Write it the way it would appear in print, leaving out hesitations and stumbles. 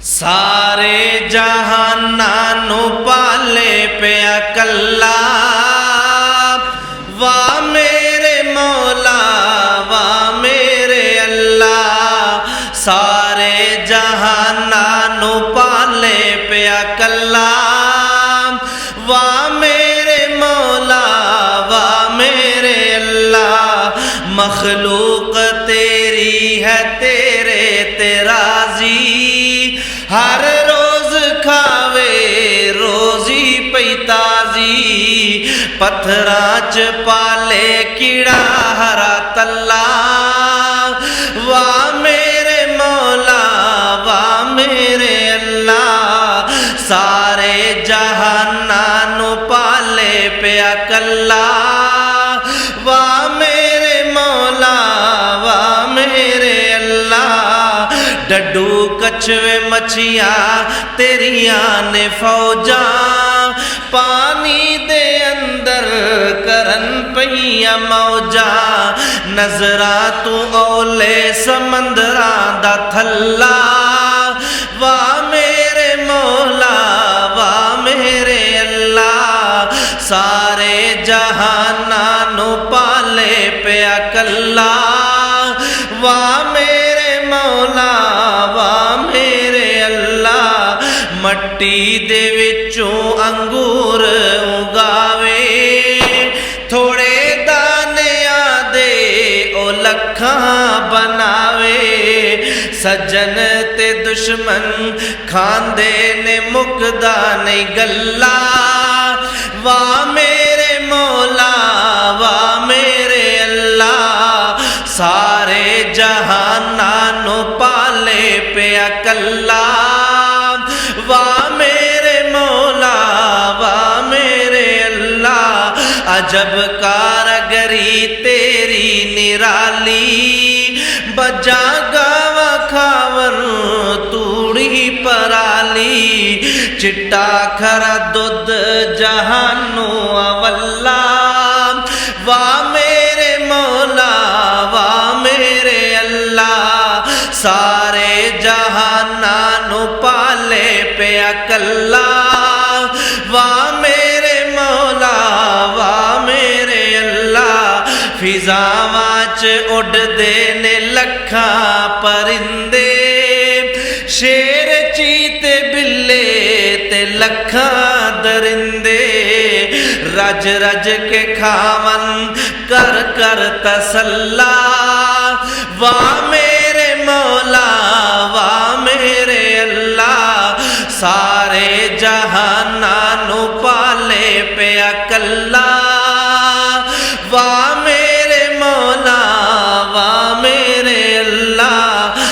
सारे जहानां नू पाले पिया कल्ला। वाह मेरे मौला वाह मेरे अल्लाह, सारे जहानां नू पाले पिया कल्ला। वाह मेरे मौला वाह मेरे अल्लाह, मखलूक तेरी है तेरे ते राजी। हर रोज खावे रोजी पई ताजी, पत्थरां च पाले कीड़ा हरा तल्ला। वाह मेरे मौला वाह मेरे अल्लाह, सारे जहानां नू पाले पिया कल्ला। वाह मेरे मौला वाह मेरे अल्लाह, डड्डू कछवे मछियां तेरियां ने फौजा। पानी दे अंदर करन पईया मौजा, नजरा तू ओले समंदरां दा थल्ला। वाह मेरे मौला वाह मेरे अल्लाह, सारे जहानां नू पाले पिया कल्ला। वाह मेरे मौला वाह मेरे अल्लाह, मट्टी दे विचों अंगूर उगावे। थोड़े दानिया दे ओ लखां बनावे, सज्जन ते दुश्मन खांदे ने मुकदा नहीं गल्ला। वाह मेरे मौला वाह मेरे अल्लाह, सारे जहानां नू पाले पिया कल्ला। वाह मेरे मौला वाह मेरे अल्लाह, अजब कारगरी तेरी निराली। बजा गावा खावर तूड़ी पराली, चिट्टा खरा दुध जहानू अवल्ला। वाह मेरे मौला वाह मेरे अल्लाह, सारे जहानां नू पाले पिया कल्ला। वाह मेरे मौला वाह मेरे अल्लाह, फिजावां च उड़दे ने लखां परिंदे। शेर चीते बिल्ले ते लखां दरिंदे, रज रज के खावन कर कर तसल्ला। वाह मेरे मौला वाह मेरे अल्लाह, सारे जहानां नू पाले पिया कल्ला। वाह मेरे मौला वाह मेरे अल्लाह,